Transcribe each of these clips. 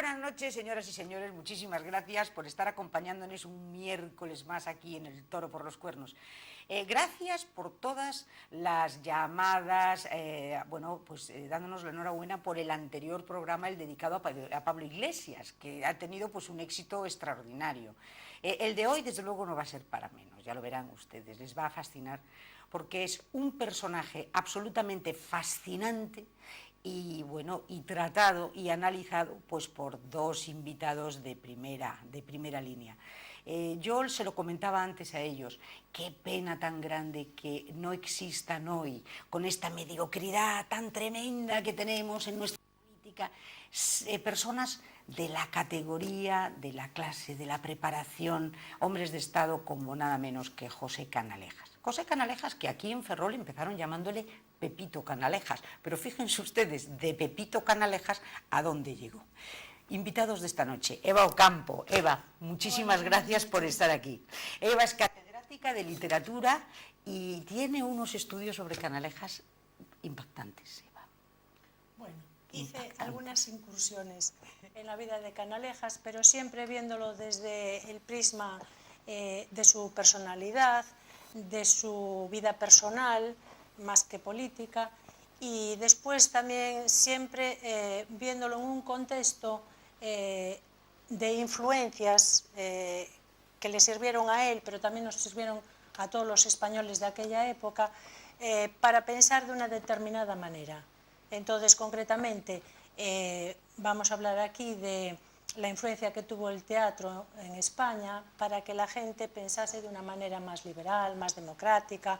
buenas noches, señoras y señores. Muchísimas gracias por estar acompañándonos un miércoles más aquí en El Toro por los Cuernos. Gracias por todas las llamadas, dándonos la enhorabuena por el anterior programa, el dedicado a Pablo Iglesias, que ha tenido pues un éxito extraordinario. El de hoy, desde luego, no va a ser para menos, ya lo verán ustedes, les va a fascinar, porque es un personaje absolutamente fascinante y tratado y analizado pues por dos invitados de primera línea. Yo se lo comentaba antes a ellos, qué pena tan grande que no existan hoy, con esta mediocridad tan tremenda que tenemos en nuestra política, personas de la categoría, de la clase, de la preparación, hombres de Estado como nada menos que José Canalejas. José Canalejas, que aquí en Ferrol empezaron llamándole Pepito Canalejas, pero fíjense ustedes, de Pepito Canalejas, ¿a dónde llegó? Invitados de esta noche, Eva Ocampo. Eva, muchísimas gracias por estar aquí. Eva es catedrática de literatura y tiene unos estudios sobre Canalejas impactantes, Eva. Bueno, hice algunas incursiones en la vida de Canalejas, pero siempre viéndolo desde el prisma de su personalidad, de su vida personal, más que política, y después también siempre viéndolo en un contexto de influencias que le sirvieron a él, pero también nos sirvieron a todos los españoles de aquella época, para pensar de una determinada manera. Entonces, concretamente, vamos a hablar aquí de la influencia que tuvo el teatro en España para que la gente pensase de una manera más liberal, más democrática,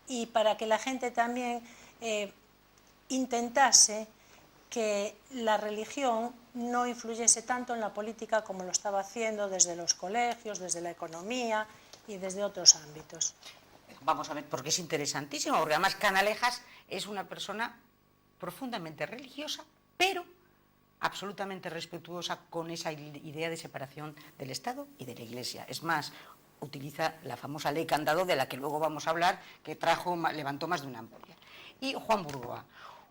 y para que la gente también intentase que la religión no influyese tanto en la política como lo estaba haciendo desde los colegios, desde la economía y desde otros ámbitos. Vamos a ver, porque es interesantísimo, porque además Canalejas es una persona profundamente religiosa, pero absolutamente respetuosa con esa idea de separación del Estado y de la Iglesia. Es más, utiliza la famosa ley Candado, de la que luego vamos a hablar, que levantó más de una ampolla. Y Juan Burgoa.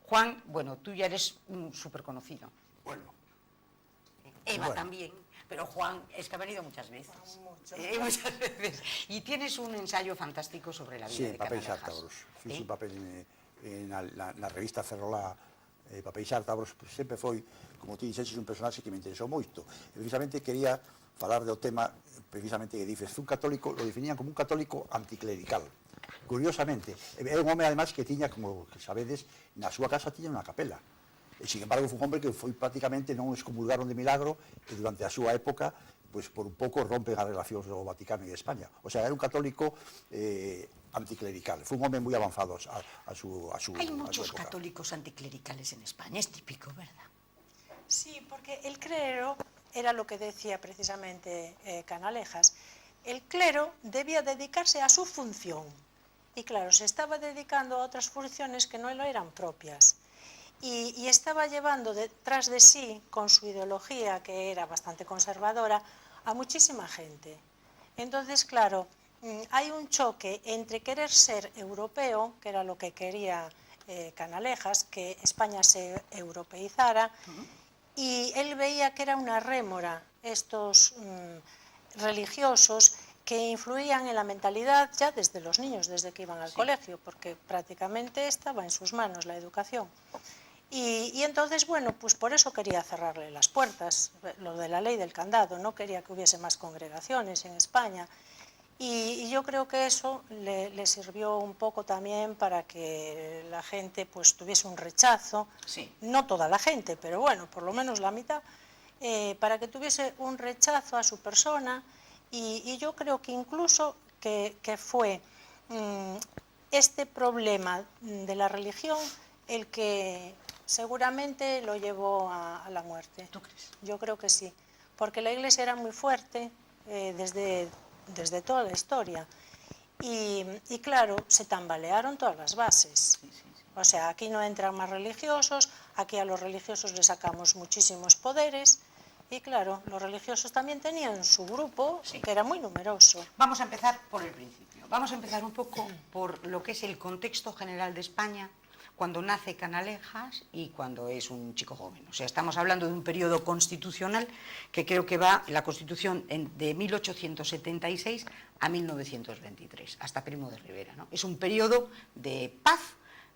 Juan, bueno, tú ya eres súper conocido. Bueno. Eva también, pero Juan es que ha venido muchas veces. Muchas veces. Y tienes un ensayo fantástico sobre la vida de Canalejas. Sí, Papéis Ártabros. Fiz un papel na revista Ferrolá, Papéis Ártabros, sempre foi, como ti dixeches, un personaxe que me interesou moito. E precisamente quería falar do tema, precisamente que dices, un católico, lo definían como un católico anticlerical. Curiosamente, era un home, además, que tiña, como sabedes, na súa casa tiña unha capela. E, sin embargo, foi un hombre que foi prácticamente, non excomulgaron de milagro, e durante a súa época, pois por un pouco rompen as relacións do Vaticano e de España. O sea, era un católico anticlerical. Foi un home moi avanzado a súa época. Hay muchos católicos anticlericales en España, es típico, ¿verdad? Sí, porque el clero, era lo que decía precisamente Canalejas, el clero debía dedicarse a su función. Y claro, se estaba dedicando a otras funciones que no le eran propias. Y estaba llevando detrás de sí, con su ideología, que era bastante conservadora, a muchísima gente. Entonces, claro, hay un choque entre querer ser europeo, que era lo que quería Canalejas, que España se europeizara, y él veía que era una rémora estos religiosos que influían en la mentalidad ya desde los niños, desde que iban al colegio, porque prácticamente estaba en sus manos la educación. Y entonces, bueno, pues por eso quería cerrarle las puertas, lo de la ley del candado, no quería que hubiese más congregaciones en España. Y yo creo que eso le sirvió un poco también para que la gente pues tuviese un rechazo, no toda la gente, pero bueno, por lo menos la mitad, para que tuviese un rechazo a su persona. Y yo creo que incluso que fue este problema de la religión el que seguramente lo llevó a la muerte. ¿Tú crees? Yo creo que sí, porque la Iglesia era muy fuerte desde toda la historia. Y claro, se tambalearon todas las bases. O sea, aquí no entran más religiosos, aquí a los religiosos les sacamos muchísimos poderes. Y claro, los religiosos también tenían su grupo, que era muy numeroso. Vamos a empezar por el principio. Vamos a empezar un poco por lo que es el contexto general de España, cuando nace Canalejas y cuando es un chico joven. O sea, estamos hablando de un periodo constitucional que creo que va, la Constitución de 1876 a 1923, hasta Primo de Rivera, ¿no? Es un periodo de paz,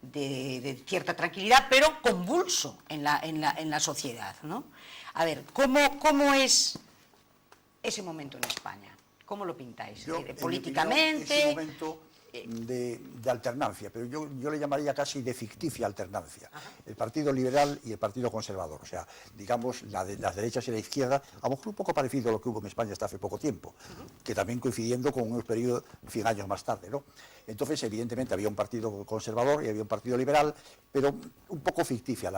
de cierta tranquilidad, pero convulso en la sociedad, ¿no? A ver, ¿cómo es ese momento en España? ¿Cómo lo pintáis? Políticamente... Ese momento de alternancia, pero yo le llamaría casi de ficticia alternancia. Ajá. El Partido Liberal y el Partido Conservador, o sea, digamos, las derechas y la izquierda, a lo mejor un poco parecido a lo que hubo en España hasta hace poco tiempo, que también coincidiendo con unos periodos 100 años más tarde, ¿no? Entonces, evidentemente, había un partido conservador y había un partido liberal, pero un poco ficticia,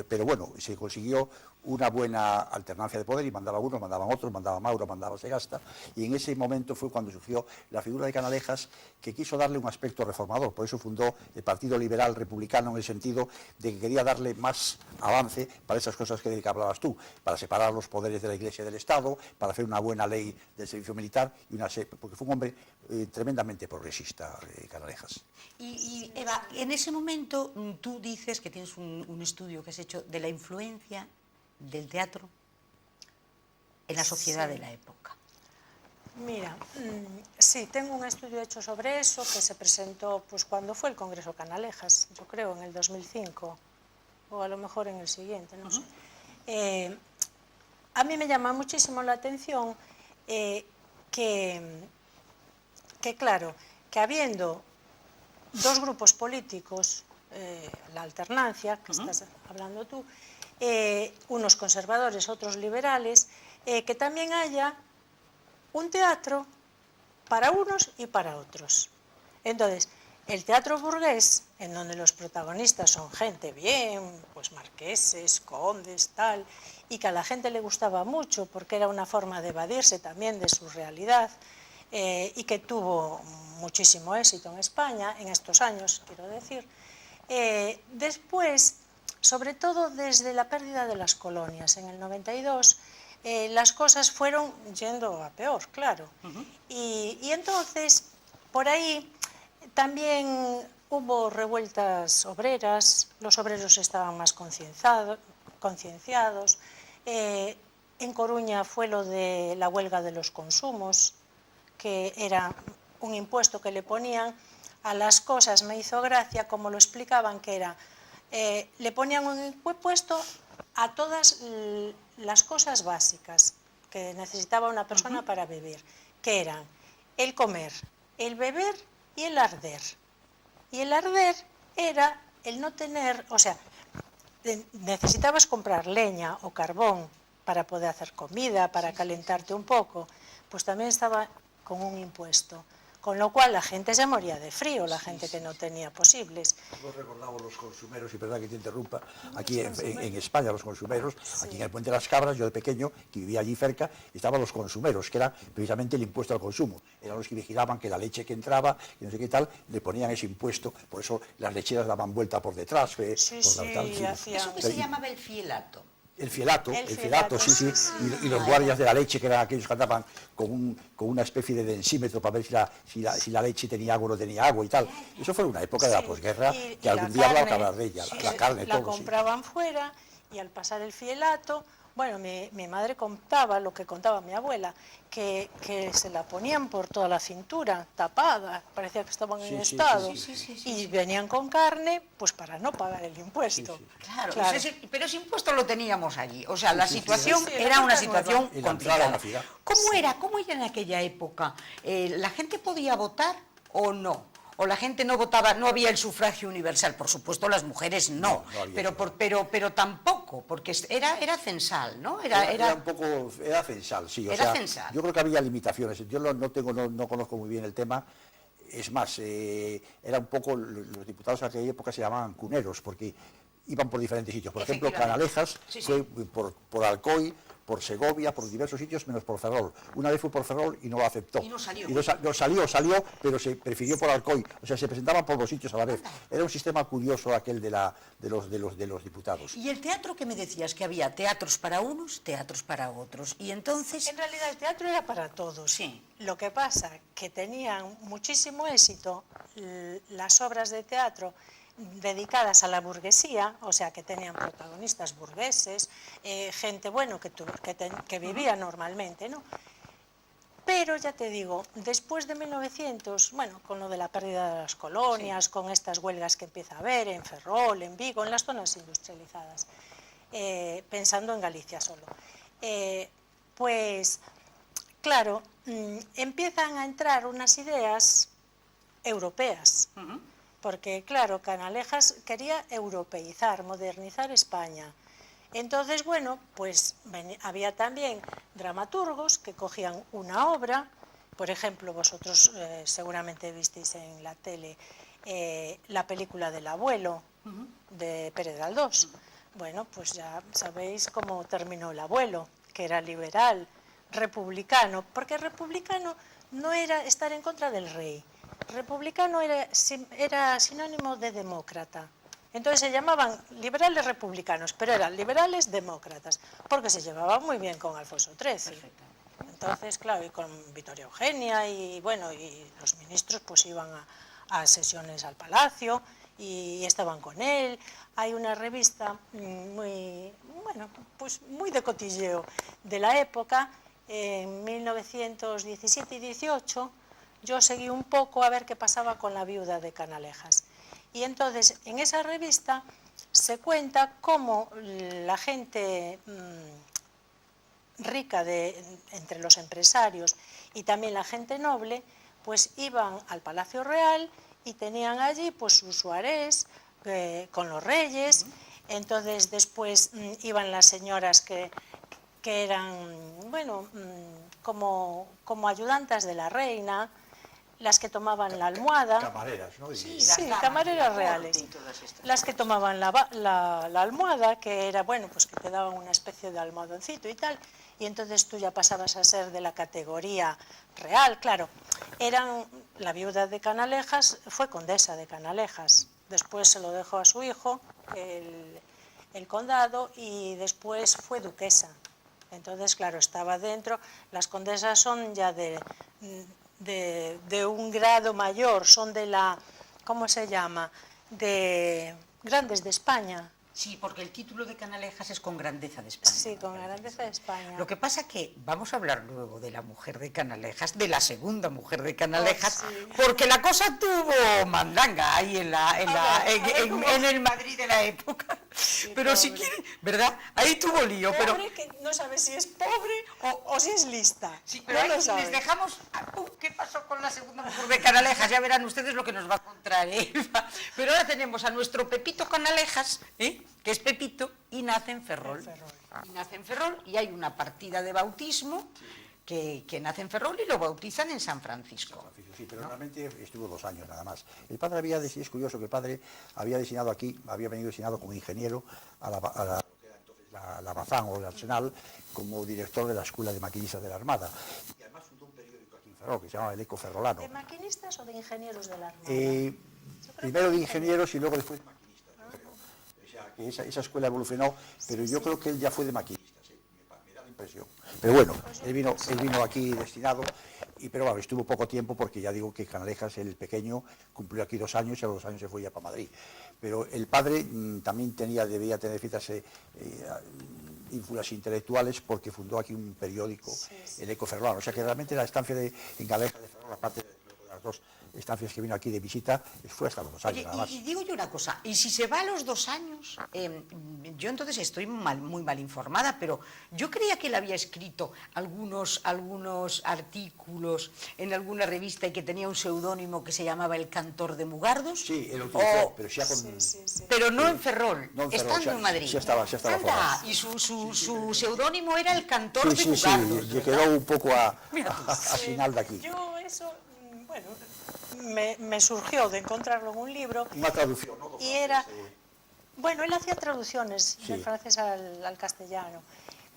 pero bueno, se consiguió una buena alternancia de poder y mandaba unos, mandaban otros, mandaba Mauro, mandaba Segasta, y en ese momento fue cuando surgió la figura de Canalejas, que quiso darle un aspecto reformador, por eso fundó el Partido Liberal Republicano en el sentido de que quería darle más avance para esas cosas que hablabas tú, para separar los poderes de la Iglesia y del Estado, para hacer una buena ley del servicio militar, porque fue un hombre tremendamente progresista, Canalejas. Y Eva, en ese momento tú dices que tienes un estudio que has hecho de la influencia del teatro en la sociedad de la época. Mira, sí, tengo un estudio hecho sobre eso que se presentó pues cuando fue el Congreso Canalejas, yo creo en el 2005 o a lo mejor en el siguiente, no sé. A mí me llama muchísimo la atención que claro, que habiendo dos grupos políticos, la alternancia, que estás hablando tú, unos conservadores, otros liberales, que también haya un teatro para unos y para otros. Entonces, el teatro burgués, en donde los protagonistas son gente bien, pues marqueses, condes, tal, y que a la gente le gustaba mucho porque era una forma de evadirse también de su realidad, y que tuvo muchísimo éxito en España en estos años, quiero decir. Después, sobre todo desde la pérdida de las colonias en el 92, las cosas fueron yendo a peor, claro. Y entonces, por ahí también hubo revueltas obreras, los obreros estaban más concienciados. En Coruña fue lo de la huelga de los consumos, que era un impuesto que le ponían a las cosas, me hizo gracia como lo explicaban, que era, le ponían un impuesto a todas las cosas básicas que necesitaba una persona para vivir, que eran el comer, el beber y el arder. Y el arder era el no tener, o sea, necesitabas comprar leña o carbón para poder hacer comida, para calentarte un poco, pues también estaba con un impuesto. Con lo cual la gente se moría de frío, la gente que no tenía posibles. Hemos recordado los consumeros, y perdón que te interrumpa, aquí en España los consumeros, aquí en el Puente de las Cabras, yo de pequeño, que vivía allí cerca, estaban los consumeros, que era precisamente el impuesto al consumo. Eran los que vigilaban que la leche que entraba, y no sé qué tal, le ponían ese impuesto, por eso las lecheras daban vuelta por detrás. Eso que se llamaba el fielato. El fielato, sí. Y los guardias de la leche, que eran aquellos que andaban con una especie de densímetro para ver si la leche tenía agua o no tenía agua y tal. Eso fue una época de la posguerra, que algún día habrá que hablar de ella, la carne, todo. La compraban fuera y al pasar el fielato, bueno, mi madre contaba lo que contaba mi abuela, que se la ponían por toda la cintura, tapada, parecía que estaban en estado, y venían con carne, pues para no pagar el impuesto. Claro. Pero ese impuesto lo teníamos allí, o sea, la situación era una situación complicada. ¿Cómo era en aquella época? ¿La gente podía votar o no? ¿O la gente no votaba, no había el sufragio universal? Por supuesto, las mujeres no pero tampoco, porque era censal, ¿no? Era censal, sí. Censal. Yo creo que había limitaciones. Yo no conozco muy bien el tema. Es más, era un poco, los diputados de aquella época se llamaban cuneros, porque iban por diferentes sitios. Por ejemplo, Canalejas fue por Alcoy, por Segovia, por diversos sitios, menos por Ferrol. Una vez fue por Ferrol y no lo aceptó. Y no salió. Salió, pero se prefirió por Alcoy. O sea, se presentaban por los sitios a la vez. Era un sistema curioso aquel de los diputados. Y el teatro, que me decías que había teatros para unos, teatros para otros. Y entonces... En realidad el teatro era para todos. Sí. Lo que pasa que tenían muchísimo éxito las obras de teatro dedicadas a la burguesía, o sea, que tenían protagonistas burgueses, gente, bueno, que vivía normalmente, ¿no? Pero ya te digo, después de 1900, bueno, con lo de la pérdida de las colonias, con estas huelgas que empieza a haber en Ferrol, en Vigo, en las zonas industrializadas, pensando en Galicia solo, pues, claro, empiezan a entrar unas ideas europeas, porque, claro, Canalejas quería europeizar, modernizar España. Entonces, bueno, pues había también dramaturgos que cogían una obra, por ejemplo, vosotros seguramente visteis en la tele la película del abuelo de Pérez Galdós. Bueno, pues ya sabéis cómo terminó el abuelo, que era liberal, republicano, porque republicano no era estar en contra del rey, republicano era sinónimo de demócrata. Entonces se llamaban liberales republicanos, pero eran liberales demócratas, porque se llevaban muy bien con Alfonso XIII. Entonces, claro, y con Victoria Eugenia, y bueno, y los ministros pues iban a sesiones al Palacio y estaban con él. Hay una revista muy, bueno, pues muy de cotilleo de la época, en 1917 y 18, yo seguí un poco a ver qué pasaba con la viuda de Canalejas. Y entonces, en esa revista se cuenta cómo la gente rica entre los empresarios y también la gente noble, pues iban al Palacio Real y tenían allí pues sus soirées con los reyes. Entonces después iban las señoras que eran, bueno, como ayudantas de la reina, las que tomaban la almohada. Camareras, ¿no? Sí, camareras reales. Las que tomaban la almohada, que era, bueno, pues que te daban una especie de almohadoncito y tal, y entonces tú ya pasabas a ser de la categoría real, claro. La viuda de Canalejas fue condesa de Canalejas, después se lo dejó a su hijo, el condado, y después fue duquesa. Entonces, claro, estaba dentro. Las condesas son ya de un grado mayor, son de la, ¿cómo se llama?, de Grandes de España. Sí, porque el título de Canalejas es con grandeza de España. Sí, con grandeza de España. Lo que pasa que vamos a hablar luego de la mujer de Canalejas, de la segunda mujer de Canalejas, sí, porque la cosa tuvo mandanga ahí en el Madrid de la época. Sí, pero pobre. Si quiere, ¿verdad? Ahí tuvo lío. Pobre, pero que no sabe si es pobre o si es lista. Sí, pero no ahí les dejamos. ¿Qué pasó con la segunda mujer de Canalejas? Ya verán ustedes lo que nos va a contar Eva. Pero ahora tenemos a nuestro Pepito Canalejas, que es Pepito, y nace en Ferrol. Y nace en Ferrol, y hay una partida de bautismo que nace en Ferrol y lo bautizan en San Francisco. Sí, pero realmente estuvo 2 años nada más. El padre es curioso que el padre había diseñado aquí, había venido diseñado como ingeniero a la Bazán o el Arsenal, como director de la Escuela de Maquinistas de la Armada. Y además fundó un periódico aquí en Ferrol que se llama El Eco Ferrolano. ¿De maquinistas o de ingenieros de la Armada? Primero de ingenieros y luego después de maquinistas. O sea, que esa escuela evolucionó, pero yo creo que él ya fue de maquinistas, me da la impresión. Pero bueno, él vino aquí destinado, pero bueno, estuvo poco tiempo porque ya digo que Canalejas, el pequeño, cumplió aquí 2 años y a los 2 años se fue ya para Madrid. Pero el padre también debía tener ciertas ínfulas intelectuales porque fundó aquí un periódico, el Eco Ferrolano. O sea que realmente la estancia en Canalejas de Ferrol, aparte de las 2 estancias que vino aquí de visita, fue hasta los 2 años. Oye, nada más. Y digo yo una cosa, y si se va a los 2 años, yo entonces estoy muy mal informada, pero yo creía que él había escrito algunos artículos en alguna revista y que tenía un seudónimo que se llamaba El Cantor de Mugardos. Sí, él lo utilizó, pero ya con... Pero no en Ferrol, no en Ferrol, estando en Madrid. Ya estaba fuera. Y su seudónimo era El Cantor de Mugardos. Sí, quedó un poco a final de aquí. Yo eso, bueno, me surgió de encontrarlo en un libro. Una traducción, ¿no? Y era, bueno, él hacía traducciones del francés al castellano,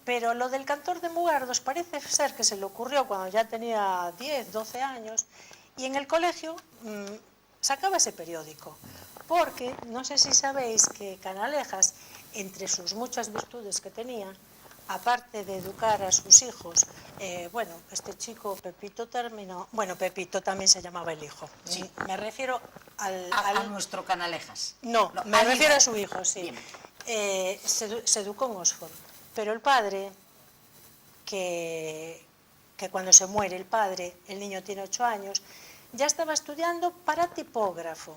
pero lo del Cantor de Mugardos parece ser que se le ocurrió cuando ya tenía 10, 12 años, y en el colegio sacaba ese periódico, porque no sé si sabéis que Canalejas, entre sus muchas virtudes que tenía, aparte de educar a sus hijos, bueno, este chico Pepito terminó, bueno, Pepito también se llamaba el hijo. Sí. Me refiero A nuestro Canalejas. No, me al refiero hijo. a su hijo, sí. Bien. Se educó en Oxford, pero el padre, que cuando se muere el padre, el niño tiene 8 años, ya estaba estudiando para tipógrafo.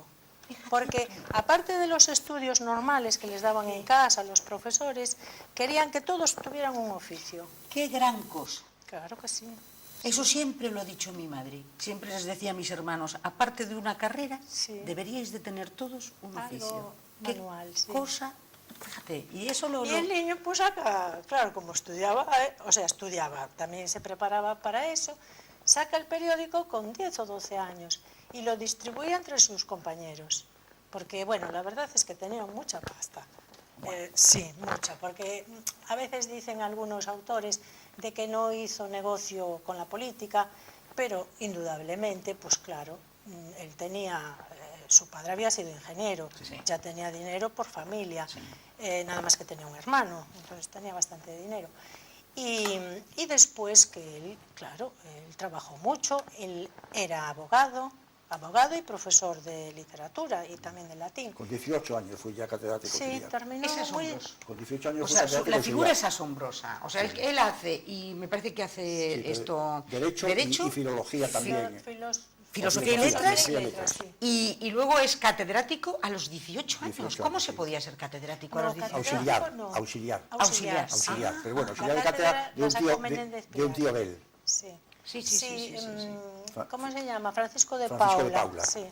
Porque aparte de los estudios normales que les daban en casa los profesores, querían que todos tuvieran un oficio. ¡Qué gran cosa! Claro que sí. Eso siempre lo ha dicho mi madre. Siempre les decía a mis hermanos, aparte de una carrera, Sí. deberíais de tener todos un Algo oficio. manual, ¿Qué sí. cosa? Fíjate, y eso lo... Y el niño, pues acá, claro, como estudiaba, estudiaba, también se preparaba para eso, saca el periódico con 10 o 12 años y lo distribuía entre sus compañeros. Porque, bueno, la verdad es que tenían mucha pasta. Sí, mucha, porque a veces dicen algunos autores de que no hizo negocio con la política, pero indudablemente, pues claro, él tenía, su padre había sido ingeniero, Sí. ya tenía dinero por familia, Sí. nada más que tenía un hermano, entonces tenía bastante dinero. Y después que él, claro, él trabajó mucho, él era abogado y profesor de literatura y también de latín. Con 18 años fui ya catedrático Sí, auxiliar. terminó Es muy... asombroso. Con 18 años O fui sea, catedrático la figura es auxiliar. asombrosa. O sea, él hace, y me parece que hace Sí, pero esto... Derecho y filología también. Filosofía y Filosofía letras. sí. Y luego es catedrático a los 18 años. 18 ¿Cómo años, se sí. podía ser catedrático a No, los 18 años? Auxiliar, no. auxiliar. Auxiliar. Auxiliar, Ah, pero bueno, la auxiliar de cátedra cátedra la sacó Menéndez de un tío Pilar. de él. Sí. Sí. ¿Cómo se llama? Francisco de Francisco de Paula. Paula. Sí.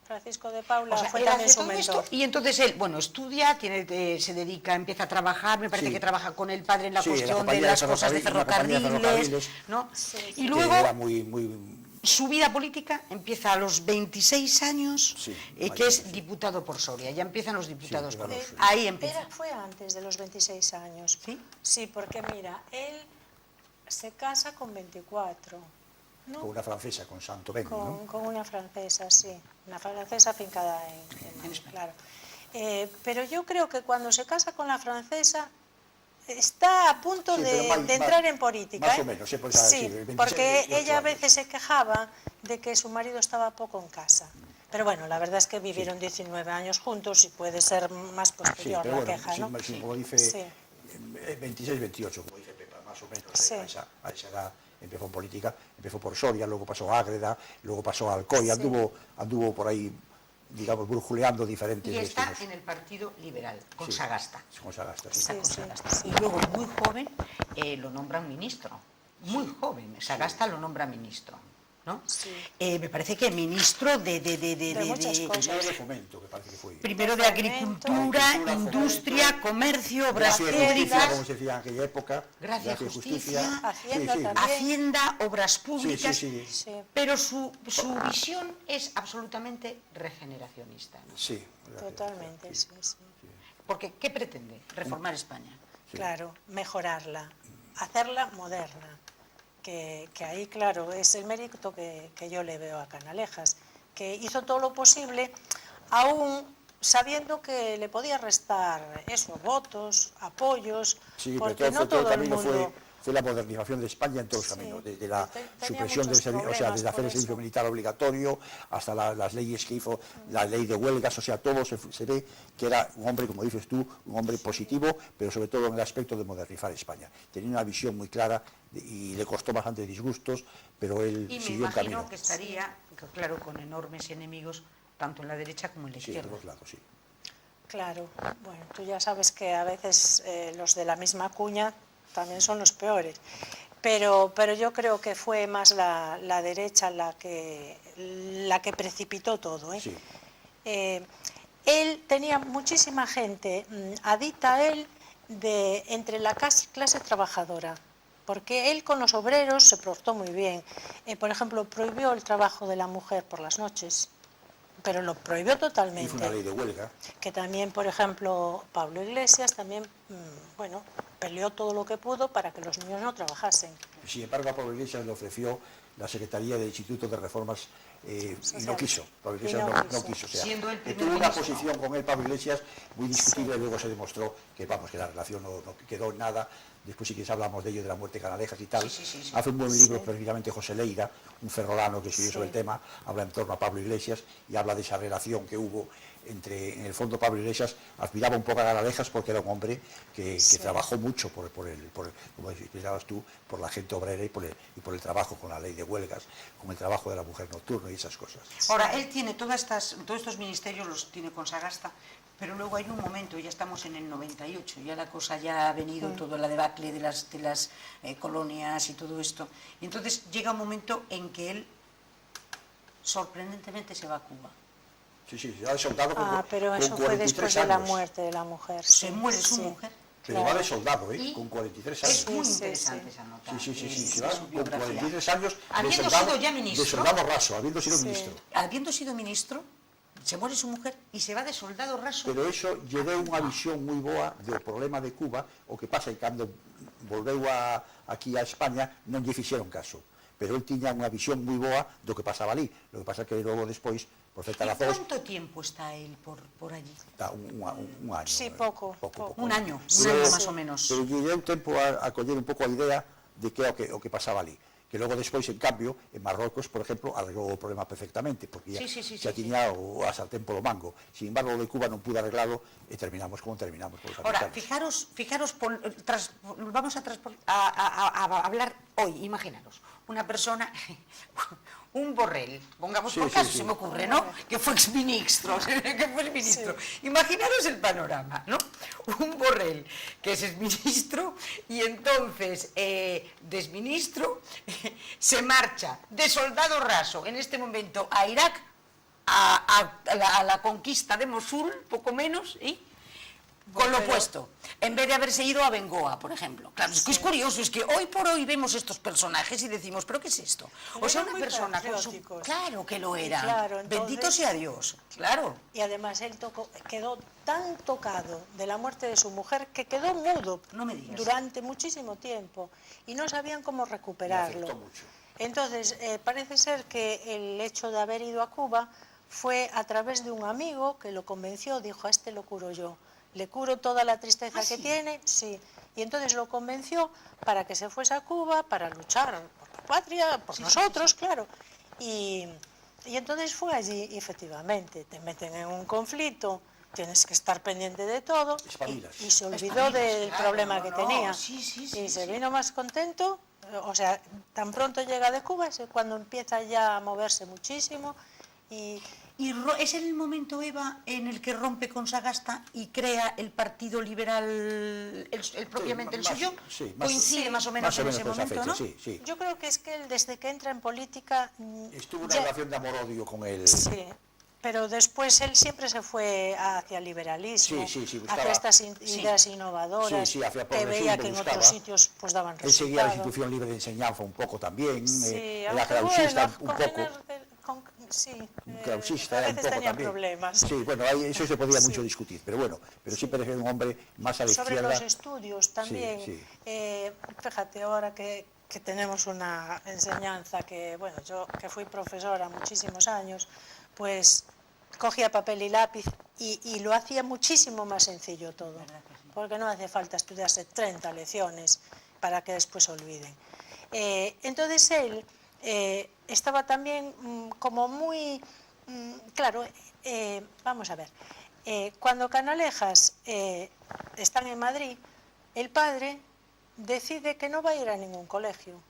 Francisco de Paula O sea, fue él también hace su todo mentor. esto y entonces él, bueno, estudia, se dedica, empieza a trabajar, me parece Sí. que trabaja con el padre en la Sí, en la cuestión de compañía de las cosas de ferrocarril, una compañía de ferrocarriles, ferrocarriles. ¿no? Sí, Y sí. luego Que era muy su vida política empieza a los 26 años, Sí, que es sí. diputado por Soria, ya empiezan los diputados por empiezan Soria. Ahí empieza. Fue antes de los 26 años. ¿Sí? Sí, porque mira, él se casa con 24, ¿no? con una francesa, con Santo Benito, ¿no? Con una francesa, sí. Una francesa afincada en España. claro. Pero yo creo que cuando se casa con la francesa está a punto Sí, pero de entrar en política. más o menos, sí, pues, sí, sí, 26, porque 28 ella a años. veces se quejaba de que su marido estaba poco en casa. Pero bueno, la verdad es que vivieron 19 años juntos y puede ser más Sí, posterior pero la bueno, queja, ¿no? sí, como dice, Sí. 26, 28, como dice Pepa, más o menos, Sí. a esa edad empezó en política, empezó por Soria, luego pasó a Ágreda, luego pasó a Alcoy, Sí. anduvo por ahí, digamos, brujuleando diferentes Y está destinos. en el Partido Liberal, con Sí, Sagasta. Con Sagasta, sí. Está Sí, con sí, Sagasta. sí. Y luego, muy joven, lo nombran ministro. Muy joven, Sagasta lo nombra ministro, ¿no? Sí. Me parece que ministro de muchas cosas. Primero de Fomento, que parece que fue. primero de Fomento, agricultura, agricultura, industria, comercio, obras Gracia y Justicia, públicas, como se decía en aquella época. Gracia y Justicia, Hacienda Sí, sí. también. Hacienda, obras públicas, sí. Sí. pero su visión es absolutamente regeneracionista. ¿no? Sí, Totalmente, sí, sí. Porque, ¿qué pretende? Reformar España. Claro, mejorarla, hacerla moderna. Que ahí, claro, es el mérito que yo le veo a Canalejas, que hizo todo lo posible, aún sabiendo que le podía restar eso, votos, apoyos, Sí, porque pero no todo el camino mundo... fue la modernización de España en todos los Sí, caminos, desde la tenía supresión del muchos servicio, o sea, problemas desde hacer por el servicio eso. militar obligatorio hasta las leyes que hizo, la ley de huelgas, o sea, todo se ve que era un hombre, como dices tú, un hombre positivo, pero sobre todo en el aspecto de modernizar España. Tenía una visión muy clara y le costó bastantes disgustos, pero él Y me siguió el camino. imagino que estaría, claro, con enormes enemigos, tanto en la derecha como en la Sí, de izquierda. los lados, sí. Claro, bueno, tú ya sabes que a veces los de la misma cuña también son los peores, pero yo creo que fue más la derecha la que precipitó todo, ¿eh? Sí. Él tenía muchísima gente adicta a él entre la clase trabajadora, porque él con los obreros se portó muy bien. Por ejemplo, prohibió el trabajo de la mujer por las noches, pero lo prohibió totalmente. Hizo una ley de huelga. Que también, por ejemplo, Pablo Iglesias también, bueno, peleó todo lo que pudo para que los niños no trabajasen. Sin embargo, a Pablo Iglesias le ofreció la Secretaría del Instituto de Reformas y no quiso. Pablo Iglesias no quiso. O sea, Siendo el primer tuvo una ministro. posición con él, Pablo Iglesias, muy discutible, y luego se demostró que, vamos, que la relación no quedó en nada, después si quieres hablamos de ello, de la muerte de Canalejas y tal. Sí. Hace un buen libro precisamente José Leira, un ferrolano que escribió sobre el tema, habla en torno a Pablo Iglesias y habla de esa relación que hubo entre, en el fondo Pablo Iglesias admiraba un poco a Canalejas porque era un hombre que trabajó mucho por como explicabas tú, por la gente obrera y por el trabajo con la ley de huelgas, con el trabajo de la mujer nocturna y esas cosas. Ahora, él tiene todos estos ministerios, los tiene con Sagasta, pero luego hay un momento, ya estamos en el 98, ya la cosa ya ha venido, toda la debacle de las colonias y todo esto, y entonces llega un momento en que él sorprendentemente se va a Cuba. Sí, se va de soldado pero eso fue después de la muerte de la mujer. Se muere su mujer. Pero va de soldado, con 43 años. Es muy interesante esa nota. Sí, se va con 43 años habiendo sido ya ministro. De soldado raso, habiendo sido ministro. Habiendo sido ministro, se muere su mujer y se va de soldado raso. Pero eso llevó unha visión moi boa do problema de Cuba, o que pasa é que cando volveu aquí a España non lle fixeron caso. Pero él tiña unha visión moi boa do que pasaba ali. Lo que pasa é que logo despois, por certa razón... ¿Cuánto tiempo está él por allí? Está un año. Sí, pouco. Un año más o menos. Pero lle deu tempo a coller un pouco a idea de que o que pasaba ali. Que logo despois, en cambio, en Marrocos, por exemplo, arreglou o problema perfectamente, porque xa tiña a sartén polo mango. Sin embargo, o de Cuba non pudo arreglalo e terminamos como terminamos. Ahora, fijaros, vamos a hablar hoy, imaginaros, una persona, un Borrell, pongamos por caso, se me ocurre, ¿no? Que fue exministro, Imaginaros el panorama, ¿no? Un Borrell que es exministro y entonces, desministro, se marcha de soldado raso en este momento a Irak, a la conquista de Mosul, poco menos, con lo opuesto, en vez de haberse ido a Bengoa, por ejemplo. Claro, es que es curioso, es que hoy por hoy vemos estos personajes y decimos, ¿pero qué es esto? O sea, una persona claro que lo era, claro, entonces, bendito sea Dios, claro. Y además él quedó tan tocado de la muerte de su mujer que quedó mudo durante muchísimo tiempo y no sabían cómo recuperarlo. Entonces, parece ser que el hecho de haber ido a Cuba fue a través de un amigo que lo convenció, dijo, a este lo curo yo. Le curo toda la tristeza que tiene, y entonces lo convenció para que se fuese a Cuba, para luchar por la patria, por nosotros, claro, y entonces fue allí, y efectivamente, te meten en un conflicto, tienes que estar pendiente de todo, y se olvidó del problema que tenía, y se vino más contento, o sea, tan pronto llega de Cuba, es cuando empieza ya a moverse muchísimo, y es el momento, Eva, en el que rompe con Sagasta y crea el Partido Liberal, el propiamente el suyo. Coincide más o menos en ese momento, ¿no? Yo creo que es que él, desde que entra en política... Estuvo una relación de amor-odio con él. Sí, pero después él siempre se fue hacia el liberalismo, hacia estas ideas innovadoras, que veía que en otros sitios pues daban resultados. Él seguía la institución libre de enseñanza un poco también, era clausista un poco. Clausista, a veces tenía problemas. Sí, bueno, eso se podía mucho discutir, pero bueno, siempre era un hombre más a la izquierda. Sobre los estudios también, fíjate, ahora que tenemos una enseñanza que, bueno, yo que fui profesora muchísimos años, pues cogía papel y lápiz y lo hacía muchísimo más sencillo todo, porque no hace falta estudiarse 30 lecciones para que después olviden. Entonces él estaba también como muy... claro, vamos a ver, cuando Canalejas están en Madrid, el padre decide que no va a ir a ningún colegio.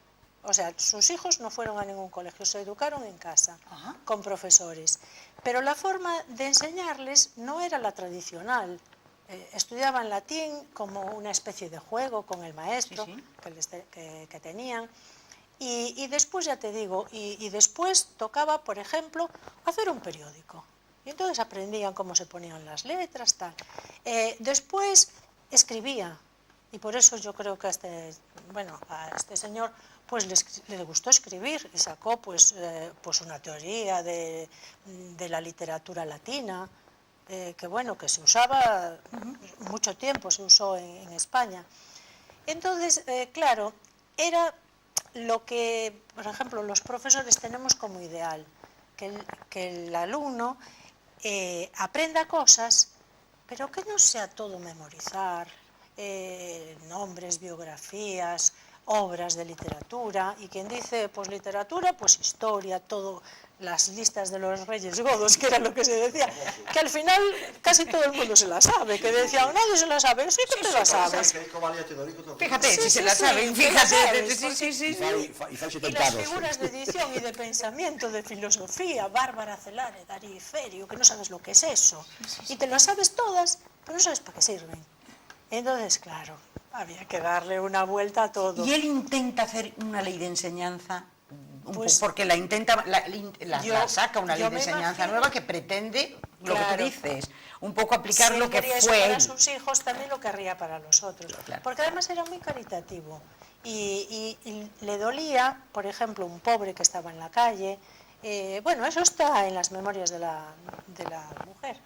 O sea, sus hijos no fueron a ningún colegio, se educaron en casa, con profesores. Pero la forma de enseñarles no era la tradicional. Estudiaban latín como una especie de juego con el maestro que tenían. Y después, ya te digo, y después tocaba, por ejemplo, hacer un periódico. Y entonces aprendían cómo se ponían las letras, tal. Después escribía, y por eso yo creo que a este señor pues le gustó escribir y sacó pues una teoría de la literatura latina, que bueno, que se usaba mucho tiempo, se usó en España. Entonces, claro, era lo que, por ejemplo, los profesores tenemos como ideal, que el alumno aprenda cosas, pero que no sea todo memorizar, nombres, biografías, obras de literatura, y quien dice pues literatura, pues historia, todo, las listas de los reyes godos, que era lo que se decía, que al final casi todo el mundo se la sabe, que decían, nadie se la sabe, sí que te la sabes. Fíjate, Sí, si se sí, la sí, saben, te la fíjate, sabes, sí. Y las figuras de edición y de pensamiento, de filosofía, Bárbara Celare, Darío Ferio, que no sabes lo que es eso, y te las sabes todas, pero no sabes para qué sirven. Entonces, claro, había que darle una vuelta a todo. Y él intenta hacer una ley de enseñanza, Pues, porque la saca una ley yo de me enseñanza imagino, nueva que pretende, lo que claro, tú dices, un poco aplicar si lo él que quería eso fue para él. sus hijos, también lo querría para los otros. Claro. Porque además era muy caritativo. Y le dolía, por ejemplo, un pobre que estaba en la calle. Bueno, eso está en las memorias de la mujer.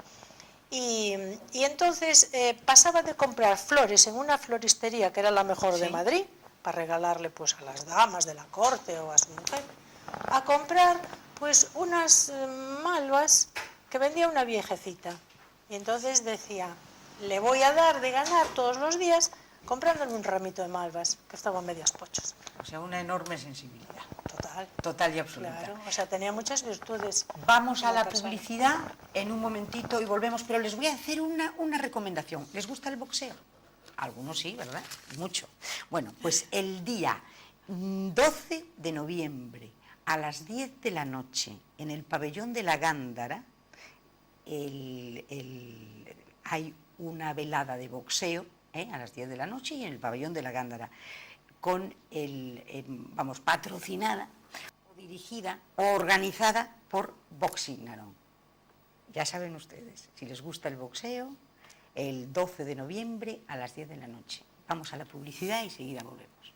Y entonces pasaba de comprar flores en una floristería que era la mejor de Madrid, para regalarle pues a las damas de la corte o a su mujer, a comprar pues unas malvas que vendía una viejecita. Y entonces decía, le voy a dar de ganar todos los días comprándole un ramito de malvas, que estaban medias pochas. O sea, una enorme sensibilidad. Total. Total y absoluta. Claro, o sea, tenía muchas virtudes. Vamos a la persona. publicidad en un momentito y volvemos, pero les voy a hacer una recomendación. ¿Les gusta el boxeo? Algunos sí, ¿verdad? Mucho. Bueno, pues el día 12 de noviembre a las 10 de la noche en el pabellón de la Gándara hay una velada de boxeo a las 10 de la noche y en el pabellón de la Gándara con patrocinada o dirigida o organizada por Boxing Narón. Ya saben ustedes, si les gusta el boxeo, el 12 de noviembre a las 10 de la noche. Vamos a la publicidad y enseguida volvemos.